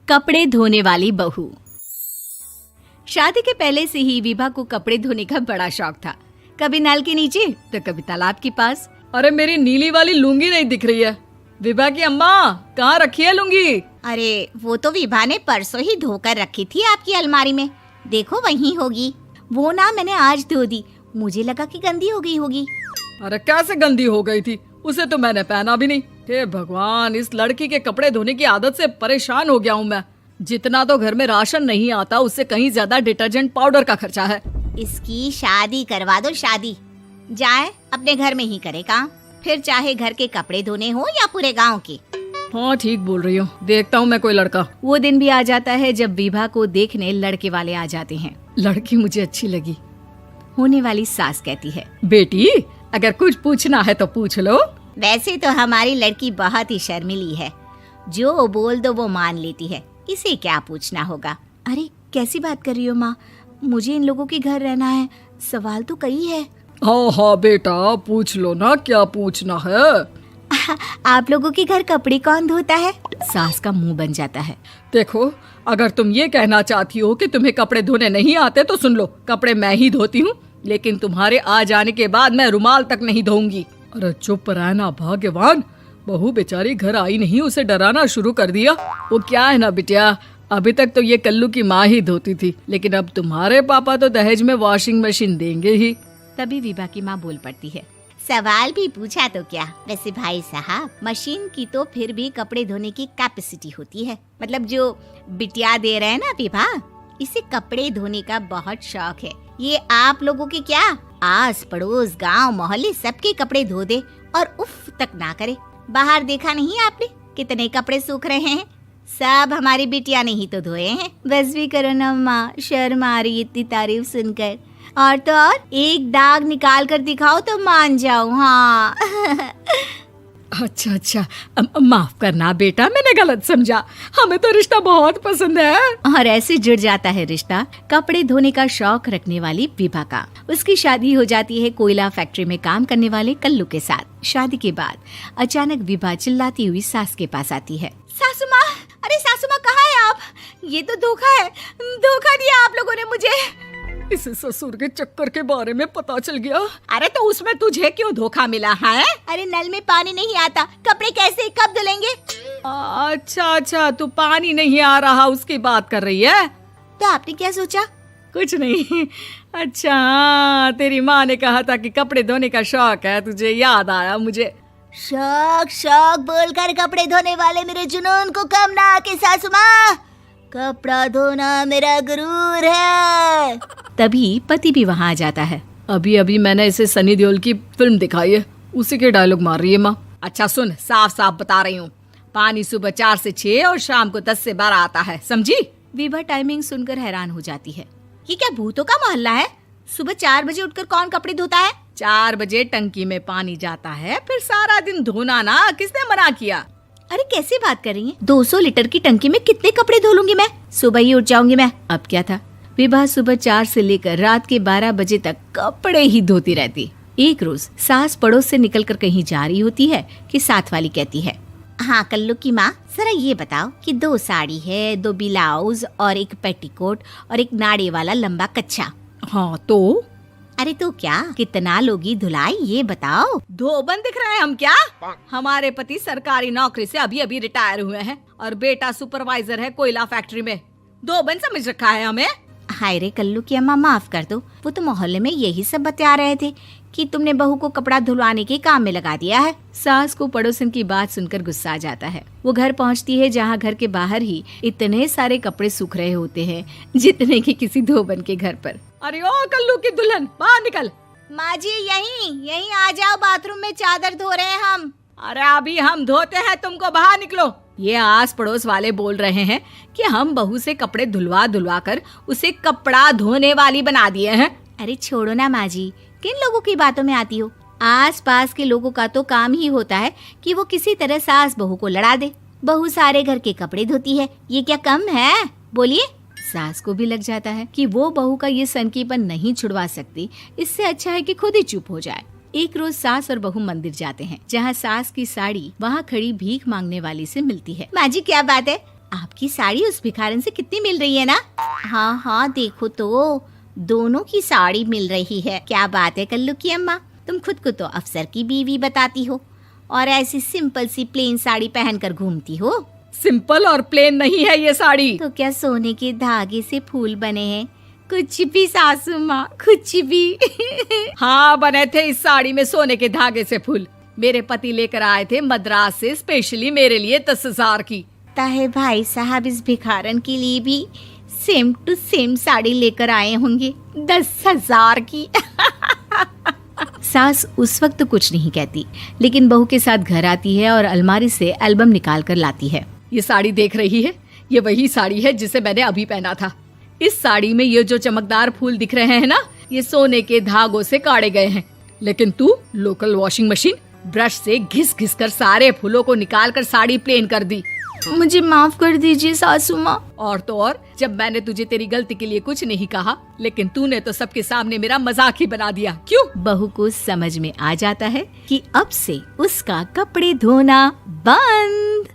कपड़े धोने वाली बहू। शादी के पहले से ही विभा को कपड़े धोने का बड़ा शौक था। कभी नल के नीचे तो कभी तालाब के पास। अरे मेरी नीली वाली लुंगी नहीं दिख रही है। विभा की अम्मा, कहाँ रखी है लुंगी? अरे वो तो विभा ने परसों ही धोकर रखी थी आपकी अलमारी में, देखो वहीं होगी। वो ना मैंने आज धो दी, मुझे लगा कि गंदी हो गई होगी। अरे कैसे गंदी हो गई थी? उसे तो मैंने पहना भी नहीं। हे भगवान, इस लड़की के कपड़े धोने की आदत से परेशान हो गया हूँ मैं। जितना तो घर में राशन नहीं आता उससे कहीं ज्यादा डिटर्जेंट पाउडर का खर्चा है। इसकी शादी करवा दो, शादी जाए अपने घर में ही करे काम, फिर चाहे घर के कपड़े धोने हो या पूरे गांव के। हाँ ठीक बोल रही हो, देखता हूँ मैं कोई लड़का। वो दिन भी आ जाता है जब विभा को देखने लड़के वाले आ जाते हैं। लड़की मुझे अच्छी लगी। होने वाली सास कहती है, बेटी अगर कुछ पूछना है तो पूछ लो। वैसे तो हमारी लड़की बहुत ही शर्मीली है, जो बोल दो वो मान लेती है, इसे क्या पूछना होगा। अरे कैसी बात कर रही हो माँ, मुझे इन लोगों के घर रहना है, सवाल तो कई है। हाँ हाँ बेटा, पूछ लो ना, क्या पूछना है। आप लोगों के घर कपड़े कौन धोता है? सास का मुंह बन जाता है। देखो, अगर तुम ये कहना चाहती हो कि तुम्हें कपड़े धोने नहीं आते तो सुन लो, कपड़े मैं ही धोती हूँ, लेकिन तुम्हारे आ जाने के बाद मैं रुमाल तक नहीं धोऊंगी। अरे चुप रहना भाग्यवान, बहू बेचारी घर आई नहीं, उसे डराना शुरू कर दिया। वो क्या है ना बिटिया, अभी तक तो ये कल्लू की माँ ही धोती थी, लेकिन अब तुम्हारे पापा तो दहेज में वॉशिंग मशीन देंगे ही। तभी विभा की माँ बोल पड़ती है, सवाल भी पूछा तो क्या। वैसे भाई साहब, मशीन की तो फिर भी कपड़े धोने की कैपेसिटी होती है, मतलब जो बिटिया दे रहे हैं ना विभा, इसे कपड़े धोने का बहुत शौक है। ये आप लोगों के क्या आस पड़ोस गांव मोहल्ले सबके कपड़े धो दे और उफ तक ना करे। बाहर देखा नहीं आपने कितने कपड़े सूख रहे हैं, सब हमारी बिटिया ने ही तो धोए हैं। बस भी करो ना माँ, शर्म आ रही इतनी तारीफ सुनकर। और तो और एक दाग निकाल कर दिखाओ तो मान जाऊं। हाँ अच्छा अच्छा, माफ करना बेटा, मैंने गलत समझा। हमें तो रिश्ता बहुत पसंद है। और ऐसे जुड़ जाता है रिश्ता कपड़े धोने का शौक रखने वाली विभा का। उसकी शादी हो जाती है कोयला फैक्ट्री में काम करने वाले कल्लू के साथ। शादी के बाद अचानक विभा चिल्लाती हुई सास के पास आती है। सासू माँ, अरे सासू माँ कहाँ है आप? ये तो धोखा है, धोखा दिया आप लोगों ने मुझे। इसे ससुर के चक्कर के बारे में पता चल गया। अरे तो उसमें तुझे क्यों धोखा मिला है? अरे नल में पानी नहीं आता, कपड़े कैसे कब धुलेंगे? अच्छा अच्छा, तू पानी नहीं आ रहा उसकी बात कर रही है। तो आपने क्या सोचा? कुछ नहीं। अच्छा, तेरी माँ ने कहा था कि कपड़े धोने का शौक है, तुझे याद आया मुझे। शौक शौक बोलकर कपड़े धोने वाले मेरे जुनून को कम ना आके सासू माँ, कपड़ा धोना मेरा गुरूर है। तभी पति भी वहाँ आ जाता है। अभी अभी मैंने इसे सनी देओल की फिल्म दिखाई है, उसी के डायलॉग मार रही है माँ। अच्छा सुन, साफ साफ बता रही हूँ, पानी सुबह 4 से 6 और शाम को 10 से 12 आता है, समझी? विभा टाइमिंग सुनकर हैरान हो जाती है। ये क्या भूतों का मोहल्ला है? सुबह 4 बजे उठकर कौन कपड़े धोता है? 4 बजे टंकी में पानी जाता है, फिर सारा दिन धोना ना, किसने मना किया? अरे कैसी बात कर रही हैं? 200 लीटर की टंकी में कितने कपड़े धो लूंगी मैं, सुबह ही उठ जाऊंगी मैं। अब क्या था, विभा सुबह 4 से लेकर रात के 12 बजे तक कपड़े ही धोती रहती। एक रोज सास पड़ोस से निकलकर कहीं जा रही होती है कि साथ वाली कहती है, हाँ कल्लू की माँ, जरा ये बताओ कि 2 साड़ी है, 2 ब्लाउज और एक पेटीकोट और एक नाड़े वाला लंबा कच्छा। हाँ तो? अरे तो क्या, कितना लोगी धुलाई ये बताओ। धोबन दिख रहे हैं हम क्या? हमारे पति सरकारी नौकरी से अभी अभी रिटायर हुए हैं और बेटा सुपरवाइजर है कोयला फैक्ट्री में। धोबन समझ रखा है हमें। हाय रे कल्लू की अम्मा, माफ कर दो, वो तो मोहल्ले में यही सब बता रहे थे कि तुमने बहू को कपड़ा धुलवाने के काम में लगा दिया है। सास को पड़ोसन की बात सुनकर गुस्सा आ जाता है। वो घर पहुंचती है जहां घर के बाहर ही इतने सारे कपड़े सूख रहे होते हैं जितने कि किसी धोबन के घर पर। अरे ओ कल्लू की दुल्हन, बाहर निकल। माँ जी यहीं आ जाओ, बाथरूम में चादर धो रहे हैं हम। अरे अभी हम धोते हैं, तुमको बाहर निकलो। ये आस पड़ोस वाले बोल रहे हैं कि हम बहू से कपड़े धुलवा धुलवा कर उसे कपड़ा धोने वाली बना दिए हैं। अरे छोड़ो ना माँ जी, किन लोगों की बातों में आती हो? आस पास के लोगों का तो काम ही होता है कि वो किसी तरह सास बहू को लड़ा दे। बहू सारे घर के कपड़े धोती है, ये क्या कम है? बोलिए। सास को भी लग जाता है कि वो बहू का ये सनकीपन नहीं छुड़वा सकती, इससे अच्छा है कि खुद ही चुप हो जाए। एक रोज सास और बहू मंदिर जाते हैं, जहाँ सास की साड़ी वहाँ खड़ी भीख मांगने वाली से मिलती है। माँ जी क्या बात है, आपकी साड़ी उस भिखारन से कितनी मिल रही है ना? हाँ हाँ देखो तो, दोनों की साड़ी मिल रही है। क्या बात है कल्लू की अम्मा, तुम खुद को तो अफसर की बीवी बताती हो और ऐसी सिंपल सी प्लेन साड़ी पहनकर घूमती हो। सिंपल और प्लेन नहीं है ये साड़ी। तो क्या सोने के धागे से फूल बने हैं? कुछ भी सासू माँ, कुछ भी। हाँ, बने थे इस साड़ी में सोने के धागे से फूल। मेरे पति लेकर आए थे मद्रास से स्पेशली मेरे लिए 10,000 की। ताहे भाई साहब इस भिखारन के लिए भी सेम टू सेम साड़ी लेकर आए होंगे 10,000 की। सास उस वक्त तो कुछ नहीं कहती, लेकिन बहू के साथ घर आती है और अलमारी से एल्बम निकाल कर लाती है। ये साड़ी देख रही है, ये वही साड़ी है जिसे मैंने अभी पहना था। इस साड़ी में ये जो चमकदार फूल दिख रहे हैं ना, ये सोने के धागों से काढ़े गए हैं। लेकिन तू लोकल वॉशिंग मशीन ब्रश से घिस घिस कर सारे फूलों को निकाल कर साड़ी प्लेन कर दी। मुझे माफ कर दीजिए सासू माँ। और तो और, जब मैंने तुझे तेरी गलती के लिए कुछ नहीं कहा, लेकिन तूने तो सबके सामने मेरा मजाक ही बना दिया। क्यों? बहू को समझ में आ जाता है कि अब से उसका कपड़े धोना बंद।